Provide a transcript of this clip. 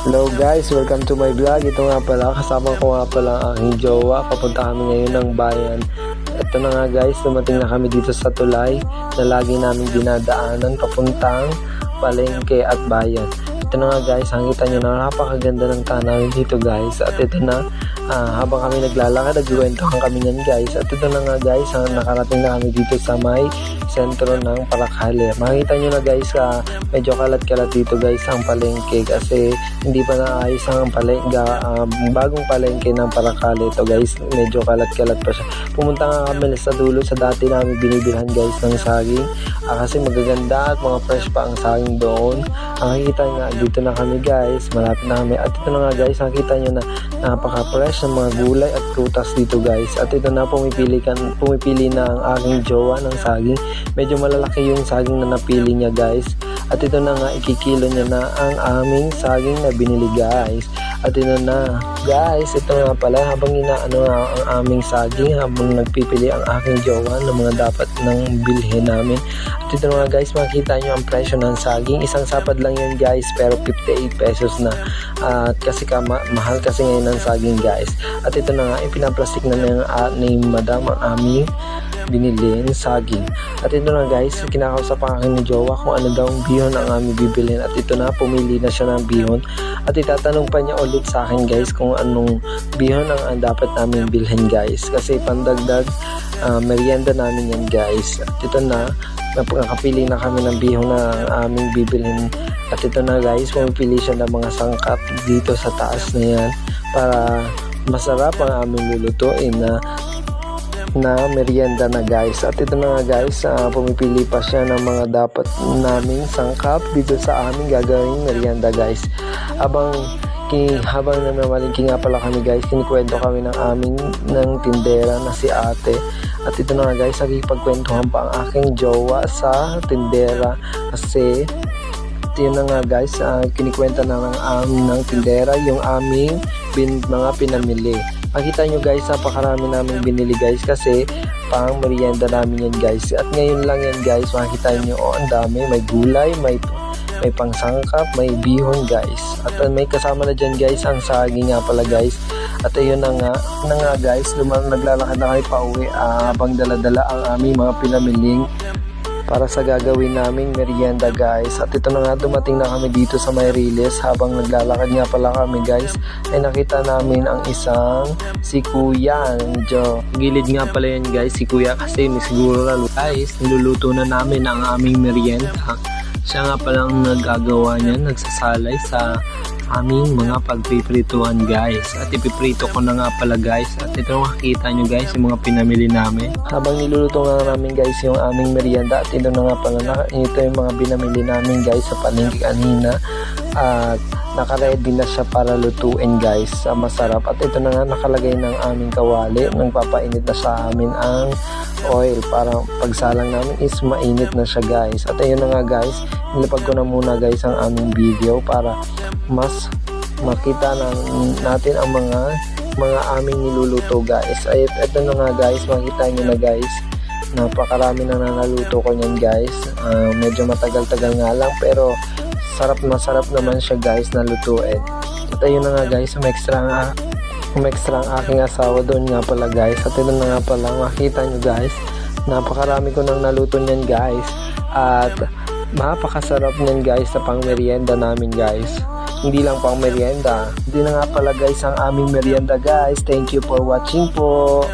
Hello guys, welcome to my vlog. Ito nga pala, kasama ko nga pala ang aking jowa. Papunta kami ngayon ng bayan. Ito na nga guys, dumating na kami dito sa tulay na lagi namin dinadaanan papuntang palengke at bayan. Ito na nga guys, nakita nyo na napakaganda ng tanawin dito guys. At ito na, habang kami naglalakad, nagkwentuhan kami yan guys. At ito na nga guys, nakarating na kami dito sa may sentro ng Paracale. Makikita nyo na guys, medyo kalat-kalat dito guys ang palengke kasi hindi pa naayos ang bagong palengke ng Paracale. Ito guys, medyo kalat-kalat pa siya. Pumunta nga kami sa dulo sa dati namin binibilhan guys ng saging kasi magaganda at mga fresh pa ang saging doon. Nakikita nga, dito na kami guys, malapit na kami. At ito na nga guys, nakita nyo na napaka-fresh ng mga gulay at prutas dito guys. At ito na, pumipili na ang aking jowa ng saging. Medyo malalaki yung saging na napili niya guys. At ito na nga, ikikilo niya na ang aming saging na binili guys. At ito na guys, ito nga pala, habang inaano ang aming saging, habang nagpipili ang aking jowa ng mga dapat nang bilhin namin. At ito na nga guys, makikita nyo ang presyo ng saging. Isang sapad lang yan guys, pero 58 pesos na. At kasi mahal kasi ngayon ang saging guys. At ito na nga, ipinaplastic na ni madam ang aming binili ng saging. At ito na guys, kinakausap ang aking ni jowa kung ano daw ang bihon ang aming bibilhin. At ito na, pumili na siya ng bihon. At itatanong pa niya ulit sa akin guys kung anong bihon ang dapat namin bilhin guys. Kasi pandagdag merienda namin yan guys. At ito na, nakapili na kami ng bihon na aming bibilhin. At ito na guys, pumipili siya ng mga sangkap dito sa taas na yan para masarap ang aming lulutuin na merienda na guys. At ito na nga guys, pumipili pa siya ng mga dapat naming sangkap dito sa aming gagawing merienda guys. Habang namamalingki nga pala kami guys, kinikwento kami ng tindera na si ate. At ito na nga guys, nagkipagkwentuhan pa ang aking jowa sa tindera kasi yun na nga guys, kinikwenta na ng tindera yung aming mga pinamili. Makita nyo guys, napakarami namin binili guys kasi pang merienda namin yan guys. At ngayon lang yan guys, makikita nyo, ang dami, may gulay, may pangsangkap, may bihon guys. At may kasama na dyan guys ang saging nga pala guys. At ayun na nga guys, naglalakad na kami pa uwi habang dala-dala ang aming mga pinamiling para sa gagawin naming merienda guys. At ito na nga, dumating na kami dito sa Mayriles. Habang naglalakad nga pala kami guys, ay nakita namin ang isang si Kuya. Gilid nga pala yan guys, si Kuya, kasi siguro guys, niluluto na namin ang aming merienda. Siya nga palang nagagawa niyan, nagsasalay sa aming mga pagpiprituhan guys. At ipiprito ko na nga pala guys. At ito makikita nyo guys, yung mga pinamili namin. Habang niluluto nga namin guys yung aming merienda. At ito na nga pala, ito yung mga binamili namin guys sa palengke kanina. At nakaready na siya para lutuin guys, masarap. At ito na nga, nakalagay ng aming kawali. Nagpapainit na sa amin ang oil para pagsalang namin is mainit na siya guys. At ayun na nga guys, nilapag ko na muna guys ang aming video para mas makita natin ang mga aming niluluto guys. Ay ito na nga guys, makita nyo na guys, napakarami na naluto ko nyan guys. Medyo matagal-tagal nga lang pero masarap naman siya guys na lutuin. At ayun na nga guys, umextra ang aking asawa doon nga pala guys. At ito na nga pala, makita nyo guys, napakarami ko nang naluto nyan guys. At napakasarap nyan guys sa pang merienda namin guys. Hindi lang pang merienda, hindi na nga pala guys ang aming merienda guys. Thank you for watching po.